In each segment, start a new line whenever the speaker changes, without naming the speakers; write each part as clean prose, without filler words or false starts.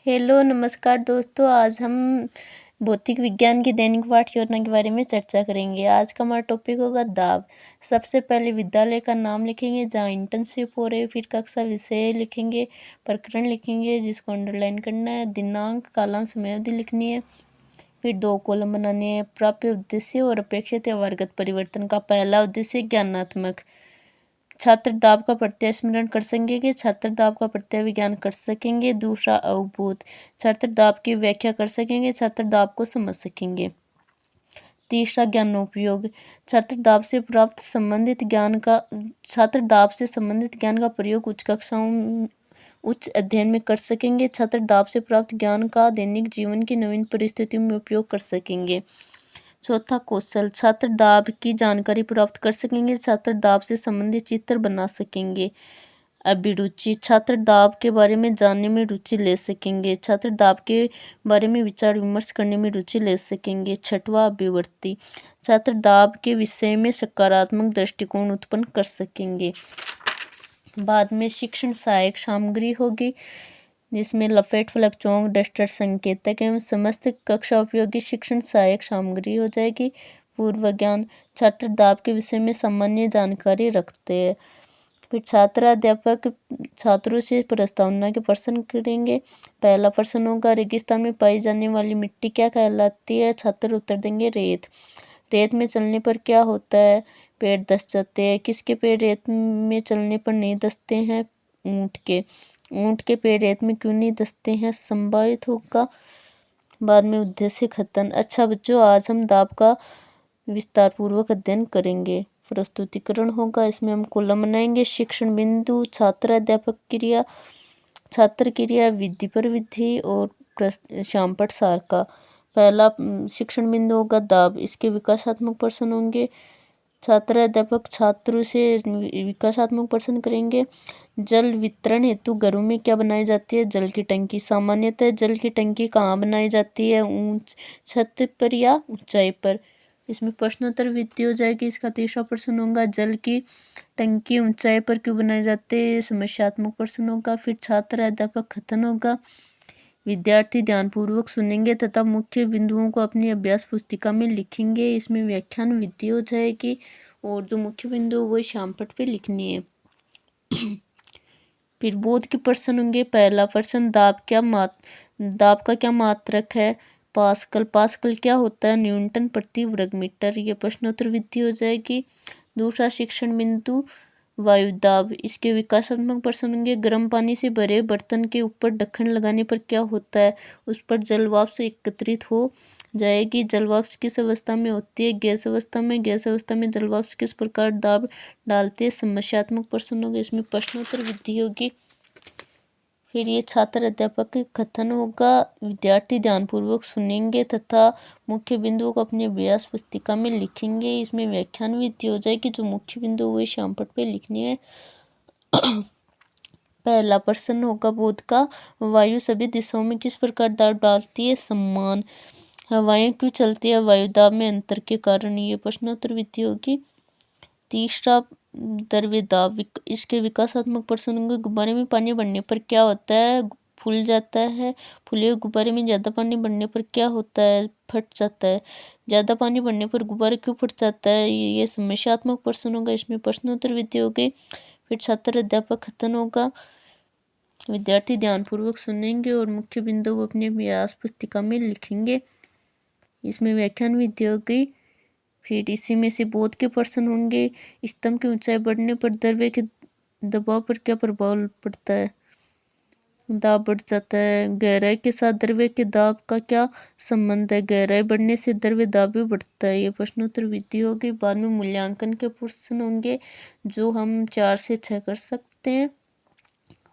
Hello नमस्कार दोस्तों, आज हम भौतिक विज्ञान की दैनिक पाठ योजना के बारे में चर्चा करेंगे। आज का हमारा टॉपिक होगा दाब। सबसे पहले विद्यालय का नाम लिखेंगे जहाँ इंटर्नशिप हो रही है, फिर कक्षा विषय लिखेंगे, प्रकरण लिखेंगे जिसको अंडरलाइन करना है, दिनांक, कालांश, समयावधि लिखनी है, फिर 2 कॉलम बनाने हैं। प्राप्य उद्देश्य और अपेक्षित या वर्गत परिवर्तन का पहला उद्देश्य ज्ञानात्मक, छात्र दाब का प्रत्यय स्मरण कर सकेंगे, छात्र दाब का प्रत्यय विज्ञान कर सकेंगे। दूसरा अवबोध, छात्र दाब की व्याख्या कर सकेंगे, छात्र दाब को समझ सकेंगे। तीसरा ज्ञानोपयोग, छात्र दाब से संबंधित ज्ञान का प्रयोग उच्च कक्षाओं उच्च अध्ययन में कर सकेंगे। छात्र दाब से प्राप्त ज्ञान का दैनिक जीवन की नवीन परिस्थितियों में उपयोग कर सकेंगे। चौथा कौशल, छात्र दाब की जानकारी प्राप्त कर सकेंगे, छात्र दाब से संबंधित चित्र बना सकेंगे। अभिरुचि, छात्र दाब के बारे में जानने में रुचि ले सकेंगे, छात्र दाब के बारे में विचार विमर्श करने में रुचि ले सकेंगे। छठवां अभिवृत्ति, छात्र दाब के विषय में सकारात्मक दृष्टिकोण उत्पन्न कर सकेंगे। बाद में शिक्षण सहायक सामग्री होगी जिसमें लपेट, फलक, चौक, डस्टर, संकेतक एवं समस्त कक्षा उपयोगी शिक्षण सहायक सामग्री हो जाएगी। पूर्व ज्ञान, छात्र दाब के विषय में सामान्य जानकारी रखते हैं। फिर छात्र अध्यापक छात्रों से प्रस्तावना के प्रश्न करेंगे। पहला प्रश्न होगा, रेगिस्तान में पाई जाने वाली मिट्टी क्या कहलाती है? छात्र उत्तर देंगे रेत। रेत में चलने पर क्या होता है? पैर धंस जाते हैं। किसके पैर रेत में चलने पर नहीं धंसते हैं? ऊंट के। ऊंट के पैर रेत में क्यों नहीं धंसते हैं? संभावित होगा। बाद में उद्देश्य कथन। अच्छा बच्चों, आज हम दाब का विस्तार पूर्वक अध्ययन करेंगे। प्रस्तुतिकरण होगा, इसमें हम कॉलम बनाएंगे। शिक्षण बिंदु, छात्र अध्यापक क्रिया, छात्र क्रिया, विधि पर विधि और श्यामपट सार का। पहला शिक्षण बिंदु होगा दाब, इसके विकासात्मक प्रश्न होंगे। छात्र अध्यापक छात्रों से विकासात्मक प्रश्न करेंगे। जल वितरण हेतु घरों में क्या बनाई जाती है? जल की टंकी। सामान्यतः जल की टंकी कहाँ बनाई जाती है? ऊंच छत पर या ऊंचाई पर। इसमें प्रश्नोत्तर विधि हो जाएगी। इसका तीसरा प्रश्न होगा, जल की टंकी ऊंचाई पर क्यों बनाई जाती है? समस्यात्मक प्रश्न होगा। फिर छात्र अध्यापक कथन होगा। विद्यार्थी ध्यानपूर्वक सुनेंगे तथा मुख्य बिंदुओं को अपनी अभ्यास पुस्तिका में लिखेंगे। इसमें व्याख्यान विधि हो जाएगी और जो मुख्य बिंदु वो श्यामपट पे लिखनी है। फिर बोध के प्रश्न होंगे। पहला प्रश्न, दाब का क्या मात्रक है? पास्कल। पास्कल क्या होता है? न्यूटन प्रति वर्ग मीटर। ये प्रश्नोत्तर विधि हो जाएगी। दूसरा शिक्षण बिंदु, वायु दाब, इसके विकासात्मक प्रश्न होंगे। गर्म पानी से भरे बर्तन के ऊपर ढक्कन लगाने पर क्या होता है? उस पर जल वाष्प एकत्रित हो जाएगी। जल वाष्प किस अवस्था में होती है? गैस अवस्था में। गैस अवस्था में जल वाष्प किस प्रकार दाब डालते हैं? समस्यात्मक प्रश्न होंगे। इसमें प्रश्नोत्तर विधि होगी। फिर ये छात्र अध्यापक कथन होगा। विद्यार्थी ध्यानपूर्वक सुनेंगे तथा मुख्य बिंदुओं को अपनी अभ्यास पुस्तिका में लिखेंगे। इसमें व्याख्यान विधि हो जाएगी। जो मुख्य बिंदु वो श्यामपट पे लिखनी है। पहला प्रश्न होगा बोध का, वायु सभी दिशाओं में किस प्रकार दाब डालती है? समान। हवाएं क्यों चलती है? वायु दाब में अंतर के कारण। ये प्रश्नोत्तर विधि होगी। तीसरा द्रव्य दाब, इसके विकासात्मक प्रश्न होंगे। गुब्बारे में पानी बढ़ने पर क्या होता है? फूल जाता है। फूले हुए गुब्बारे में ज़्यादा पानी बढ़ने पर क्या होता है? फट जाता है। ज़्यादा पानी बढ़ने पर गुब्बारा क्यों फट जाता है? ये समस्यात्मक प्रश्न होगा। इसमें प्रश्नोत्तर विधि हो गई। फिर छात्र अध्यापक कथन होगा। विद्यार्थी ध्यानपूर्वक सुनेंगे और मुख्य बिंदु को अपनी अभ्यास पुस्तिका में लिखेंगे। इसमें व्याख्यान विधि हो गई। फिर इसी में से बोध के प्रश्न होंगे। स्तंभ की ऊंचाई बढ़ने पर द्रव्य के दबाव पर क्या प्रभाव पड़ता है? दाब बढ़ जाता है। गहराई के साथ द्रव्य के दाब का क्या संबंध है? गहराई बढ़ने से द्रव्य दाब भी बढ़ता है। ये प्रश्नोत्तर विधि होगी। बाद में मूल्यांकन के प्रश्न होंगे जो हम 4 से 6 कर सकते हैं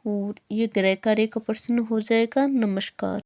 और ये गृह कार्य का प्रश्न हो जाएगा। नमस्कार।